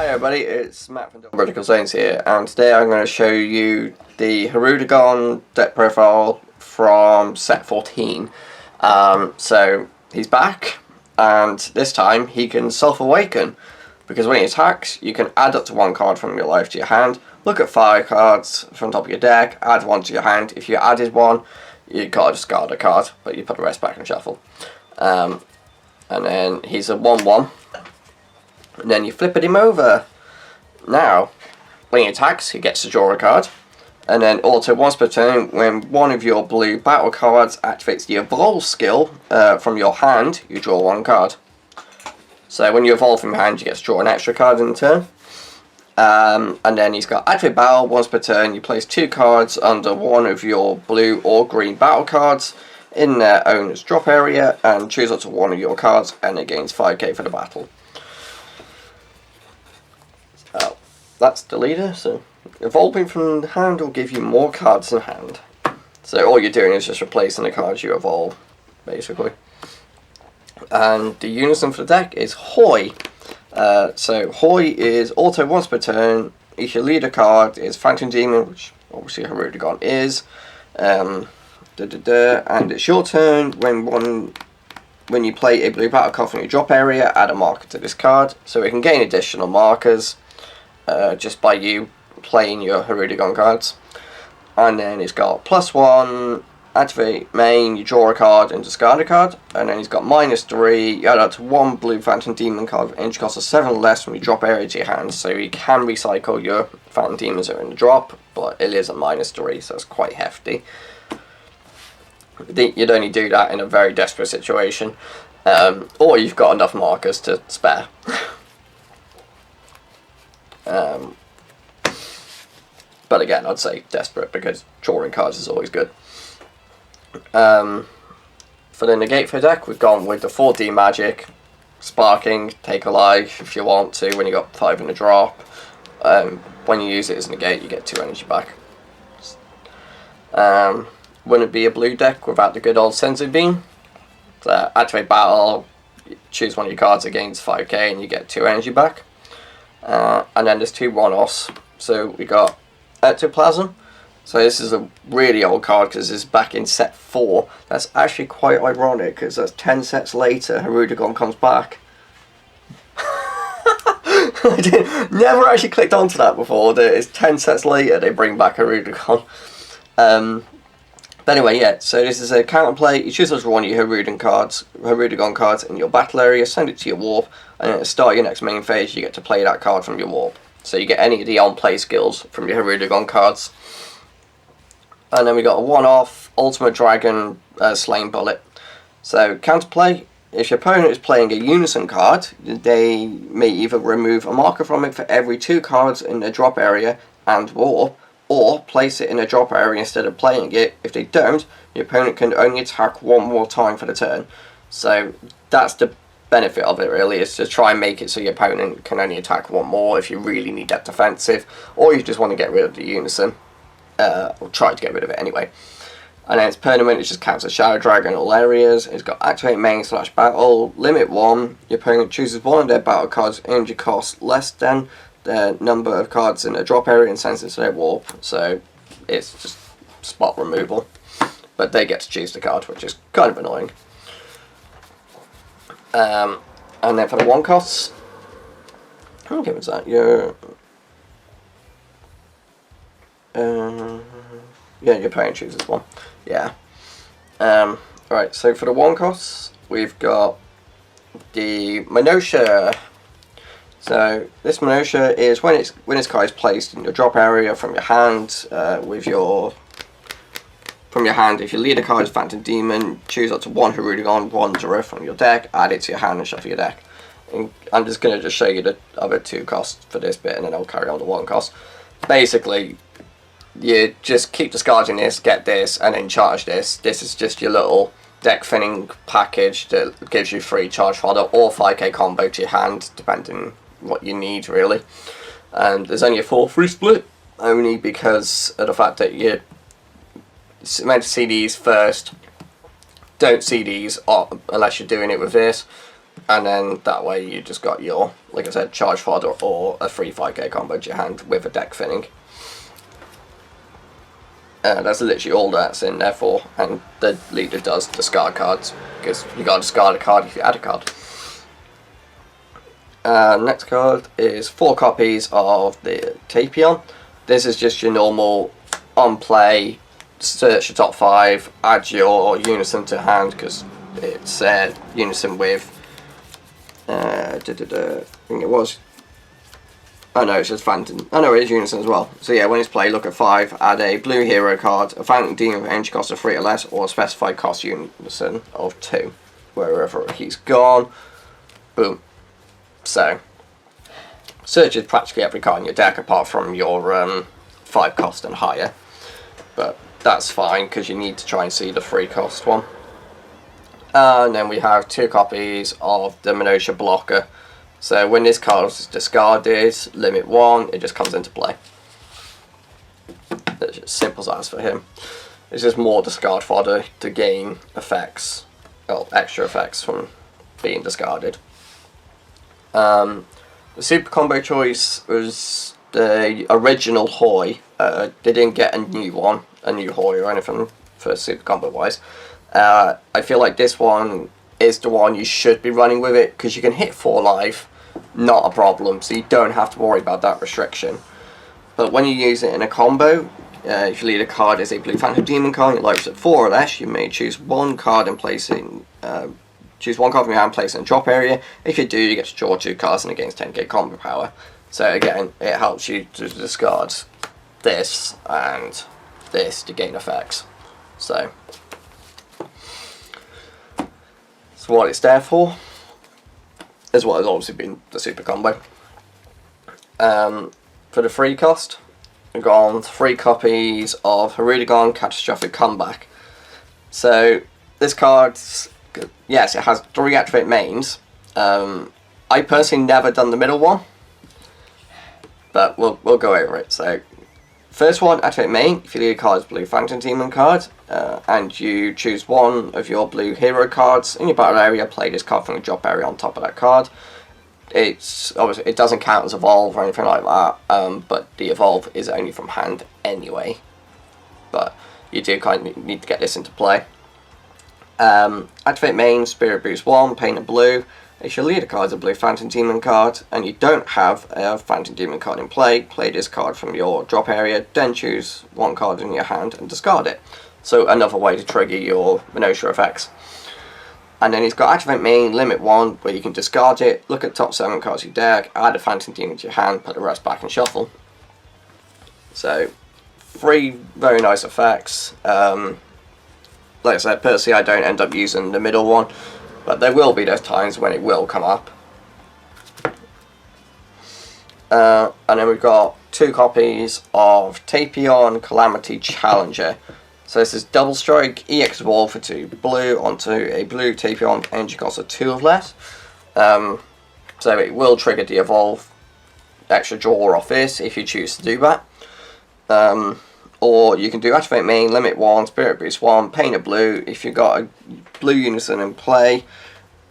Hi everybody, it's Matt from Britical Saiyans here, and today I'm going to show you the Hirudegarn deck profile from set 14. So he's back, and this time he can self-awaken, because when he attacks you can add up to one card from your life to your hand, look at 5 cards from top of your deck, add one to your hand. If you added one, you gotta discard a card, but you put the rest back in shuffle. And then he's a 1-1. And then you flip him over. Now, when he attacks, he gets to draw a card. And then also once per turn, when one of your blue battle cards activates the evolve skill from your hand, you draw one card. So when you evolve from your hand, you get to draw an extra card in the turn. And then he's got activate battle. Once per turn, you place 2 cards under one of your blue or green battle cards in their owner's drop area, and choose up to one of your cards, and it gains 5k for the battle. That's the leader, so evolving from the hand will give you more cards in hand. So all you're doing is just replacing the cards you evolve, basically. And the Unison for the deck is Hoi. So Hoi is auto once per turn. If your leader card is Phantom Demon, which obviously Hirudegarn is, and it's your turn. When you play a blue battle card from your drop area, add a marker to this card, so it can gain additional markers. Just by you playing your Hirudegarn cards. And then he's got +1, activate main, you draw a card and discard a card. And then he's got -3, you add up to 1 blue Phantom Demon card with energy cost of 7 less from your drop area to your hand. So you can recycle your Phantom Demons that are in the drop, but it is a -3, so it's quite hefty. You'd only do that in a very desperate situation, or you've got enough markers to spare. But again, I'd say desperate, because drawing cards is always good. For the negate for deck, we've gone with the 4D magic, sparking, take a life if you want to when you got 5 in the drop. When you use it as negate, you get 2 energy back. Wouldn't be a blue deck without the good old Senzu Bean. So activate battle, choose one of your cards that gains 5k and you get 2 energy back. And then there's 2 one-offs. So we got Ectoplasm. So this is a really old card because it's back in set 4. That's actually quite ironic because that's 10 sets later Hirudegarn comes back. I never actually clicked onto that before. That it's 10 sets later they bring back Hirudegarn. But anyway, yeah, so this is a counterplay. You choose one of your Hirudegarn cards in your battle area, send it to your warp, and at the start of your next main phase, you get to play that card from your warp. So you get any of the on-play skills from your Hirudegarn cards. And then we got a one-off Ultimate Dragon Slain Bullet. So counterplay, if your opponent is playing a Unison card, they may either remove a marker from it for every 2 cards in their drop area and warp, or place it in a drop area instead of playing it. If they don't, your opponent can only attack 1 more time for the turn. So that's the benefit of it, really, is to try and make it so your opponent can only attack 1 more if you really need that defensive, or you just want to get rid of the Unison, or try to get rid of it anyway. And then its permanent, it just counts as Shadow Dragon in all areas. It's got activate main / battle, limit 1, your opponent chooses one of their battle cards, energy cost less than the number of cards in a drop area and sends it to their warp. So it's just spot removal, but they get to choose the card, which is kind of annoying. And then for the Wonkos, how good was that? Yeah, your opponent chooses one. Yeah. Alright, so for the Wonkos, we've got the Minutia. So this Minutia is when its card is placed in your drop area from your hand, if your leader card is Phantom Demon, choose up to 1 Hirudegarn, 1 Zero from your deck, add it to your hand and shuffle your deck. And I'm just going to show you the other 2 costs for this bit, and then I'll carry on the 1 cost. Basically, you just keep discarding this, get this, and then charge this. This is just your little deck thinning package that gives you free charge fodder or 5k combo to your hand, depending what you need, really. And there's only a 4-3 split, only because of the fact that you're meant to see these first. Don't see these unless you're doing it with this. And then that way you just got your, like I said, charge fodder or a free 5k combo to your hand with a deck thinning. That's literally all that's in there for, and the leader does discard cards, because you gotta discard a card if you add a card. Next card is 4 copies of the Tapeon. This is just your normal on play, search your top 5, add your Unison to hand, because it's Unison with, I think it was, oh no, it's just Phantom. Oh no, it is Unison as well. So yeah, when it's played, look at 5, add a blue hero card, a Phantom Demon with energy cost of 3 or less, or a specified cost Unison of 2. Wherever he's gone. Boom. So, searches practically every card in your deck apart from your 5 cost and higher. But that's fine, because you need to try and see the 3 cost one. And then we have 2 copies of the Minutia Blocker. So when this card is discarded, limit 1, it just comes into play. It's as simple as for him. It's just more discard fodder to gain effects, well, extra effects from being discarded. The super combo choice was the original Hoi. They didn't get a new one, a new Hoi or anything for super combo wise. I feel like this one is the one you should be running with it, because you can hit 4 life, not a problem, so you don't have to worry about that restriction. But when you use it in a combo, if your leader card is a blue Phantom Demon card, your life is at 4 or less, you may choose one card and place it in, choose one card from your hand, place it in drop area. If you do, you get to draw 2 cards and it gains 10k combo power. So again, it helps you to discard this and this to gain effects. So what it's there for, as well as obviously being the super combo. For the free cost, we've gone 3 copies of Hirudegarn Catastrophic Comeback. So this card, yes, it has 3 activate mains. I personally never done the middle one, but we'll go over it. So first one, activate main. If your leader card is blue Phantom Demon card, and you choose one of your blue hero cards in your battle area, play this card from the drop area on top of that card. It's obviously, it doesn't count as evolve or anything like that, but the evolve is only from hand anyway. But you do kind of need to get this into play. Activate main, Spirit Boost 1, painted blue. If your leader card is a blue Phantom Demon card and you don't have a Phantom Demon card in play this card from your drop area, then choose one card in your hand and discard it. So another way to trigger your Minutia effects. And then he's got activate main, limit 1, where you can discard it, look at top 7 cards of your deck, add a Phantom Demon to your hand, put the rest back and shuffle. So 3 very nice effects. Like I said, personally I don't end up using the middle one, but there will be those times when it will come up. And then we've got 2 copies of Tapeon Calamity Challenger. So this is double strike, EX evolve for 2 blue onto a blue Tapeon, energy cost of 2 or less. So it will trigger the evolve extra draw off this if you choose to do that. Or you can do activate main, limit 1, Spirit Boost 1, painted blue. If you've got a blue Unison in play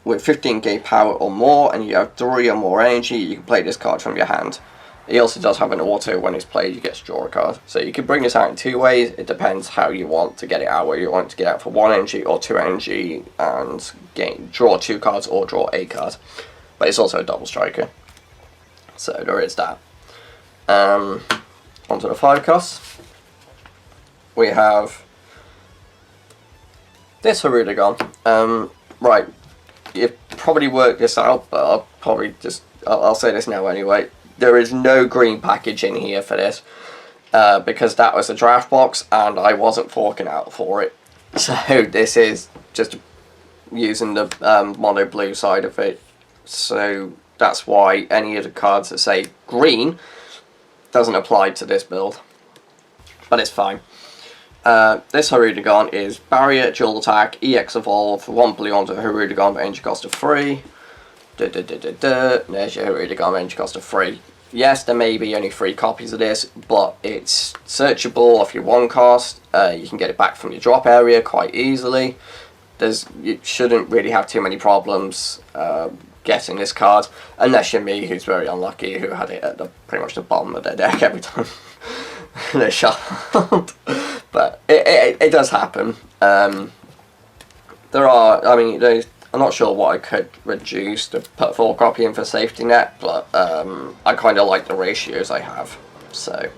with 15k power or more and you have 3 or more energy, you can play this card from your hand. He also does have an auto when it's played, you get to draw a card. So you can bring this out in 2 ways. It depends how you want to get it out, whether you want to get out for 1 energy or 2 energy and draw 2 cards or draw a card. But it's also a double striker. So there is that. Onto the 5 costs. We have this Hirudegarn. Right, you've probably worked this out, but I'll say this now anyway. There is no green package in here for this, because that was a draft box and I wasn't forking out for it. So this is just using the mono blue side of it. So that's why any of the cards that say green doesn't apply to this build. But it's fine. This Hirudegarn is Barrier, Dual Attack, EX Evolve, 1 blue onto Hirudegarn for energy cost of 3. There's your Hirudegarn, energy cost of 3. Yes, there may be only 3 copies of this, but it's searchable off your 1 cost. You can get it back from your drop area quite easily. you shouldn't really have too many problems getting this card, unless you're me, who's very unlucky, who had it at pretty much the bottom of their deck every time they shuffled. But it does happen. There are, I mean, I'm not sure what I could reduce to put 4 copy in for safety net, but I kind of like the ratios I have. So,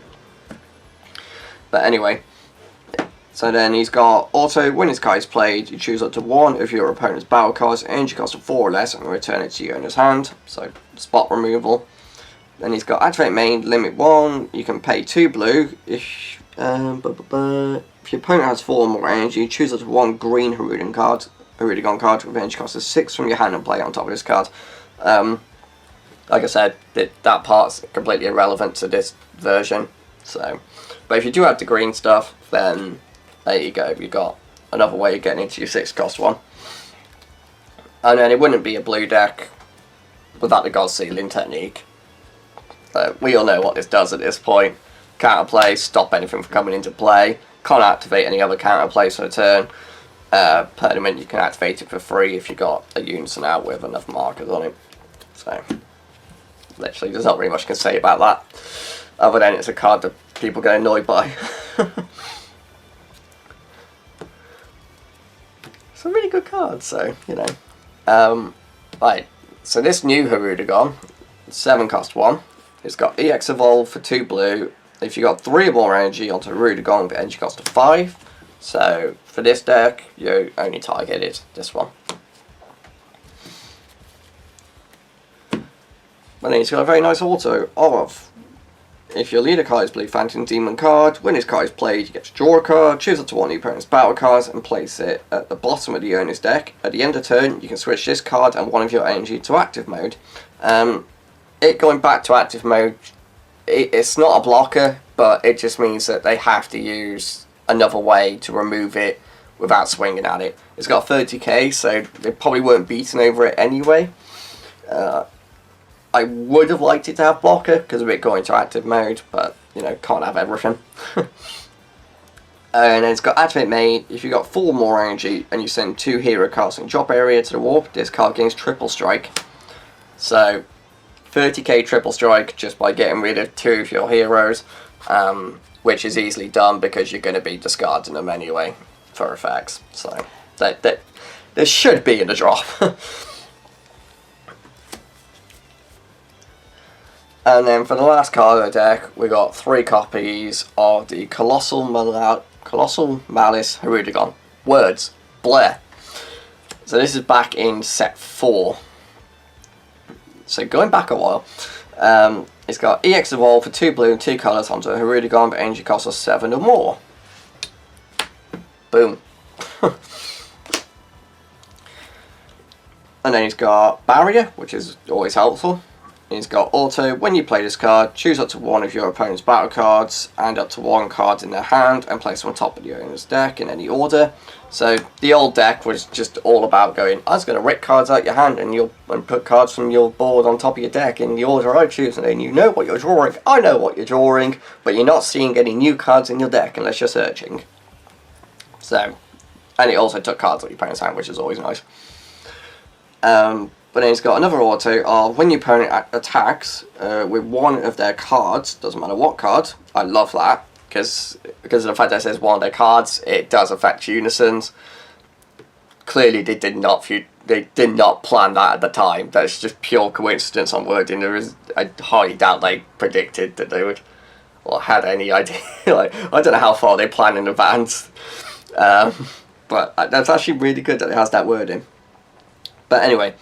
but anyway. So then he's got auto, when his card is played, you choose up to 1 of your opponent's battle cards, energy cost of 4 or less, and return it to your owner's hand. So, spot removal. Then he's got activate main, limit 1, you can pay 2 blue. If your opponent has 4 or more energy, choose up to 1 green Hirudegarn card with energy cost of 6 from your hand and play it on top of this card. Like I said, that part's completely irrelevant to this version. So, but if you do have the green stuff, then there you go, you've got another way of getting into your 6 cost one. And then it wouldn't be a blue deck without the God Sealing technique. We all know what this does at this point. Counterplay, stop anything from coming into play. Can't activate any other counterplays for the turn. Permanent, you can activate it for free if you got a Unison out with enough markers on it. So, literally, there's not really much I can say about that. Other than it's a card that people get annoyed by. It's a really good card, so, you know. Right, so this new Hirudegarn, 7 cost 1. It's got EX Evolve for 2 blue. If you got 3 or more energy onto Hirudegarn, the energy cost of 5. So, for this deck, you only targeted this one. But then he's got a very nice auto of, if your leader card is Blue Phantom Demon card, when his card is played, you get to draw a card, choose up to 1 of your opponent's battle cards, and place it at the bottom of the owner's deck. At the end of turn, you can switch this card and 1 of your energy to active mode. It going back to active mode, it's not a blocker, but it just means that they have to use another way to remove it without swinging at it. It's got 30k, so they probably weren't beaten over it anyway. I would have liked it to have blocker because of it going to active mode, but you know, can't have everything. And then it's got activate main. If you got 4 more energy and you send 2 hero cards in drop area to the warp, this card gains triple strike. So 30k triple strike just by getting rid of 2 of your heroes, which is easily done because you're going to be discarding them anyway for effects. So that this should be in the drop. And then for the last card of the deck, we got 3 copies of the Colossal Malice Hirudegarn. Words. Blair. So this is back in set 4. So going back a while, it's got EX Evolve for 2 blue and 2 colours onto a Hirudegarn, but energy cost of 7 or more. Boom. And then he's got Barrier, which is always helpful. He's got auto, when you play this card, choose up to 1 of your opponent's battle cards and up to 1 card in their hand and place them on top of the owner's deck in any order. So the old deck was just all about going, I was going to rip cards out your hand and put cards from your board on top of your deck in the order I choose, and then you know what you're drawing, I know what you're drawing, but you're not seeing any new cards in your deck unless you're searching. So, and it also took cards out your opponent's hand, which is always nice. But then he's got another auto of when your opponent attacks with 1 of their cards, doesn't matter what card. I love that because of the fact that it says 1 of their cards, it does affect Unisons. Clearly, they did not plan that at the time. That's just pure coincidence on wording. I highly doubt they predicted that they would or had any idea. Like, I don't know how far they plan in advance, but that's actually really good that it has that wording. But anyway.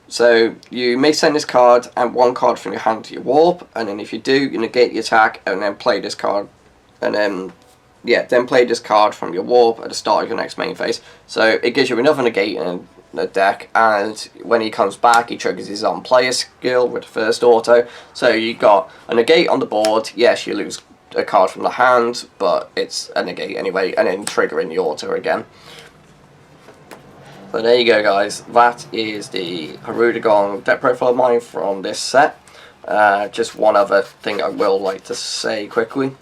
So you may send this card and 1 card from your hand to your warp, and then if you do, you negate the attack and then play this card, and then play this card from your warp at the start of your next main phase. So it gives you another negate in the deck, and when he comes back, he triggers his own player skill with the first auto. So you got a negate on the board. Yes, you lose a card from the hand, but it's a negate anyway, and then triggering the auto again. So there you go, guys. That is the Hirudegarn deck profile of mine from this set. Just one other thing I will like to say quickly.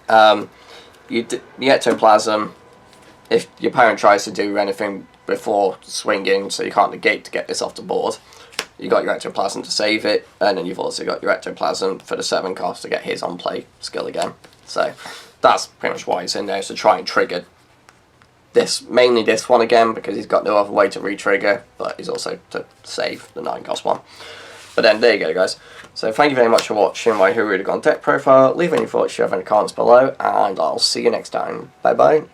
The Ectoplasm if your opponent tries to do anything before swinging, so you can't negate to get this off the board, you got your ectoplasm to save it, and then you've also got your ectoplasm for the 7 cost to get his on play skill again. So that's pretty much why it's in there, is to try and trigger this, mainly this one again, because he's got no other way to re-trigger, but he's also to save the 9 cost one. But then there you go, guys. So thank you very much for watching my Hirudegarn deck profile. Leave any thoughts you have in the comments below, and I'll see you next time. Bye bye.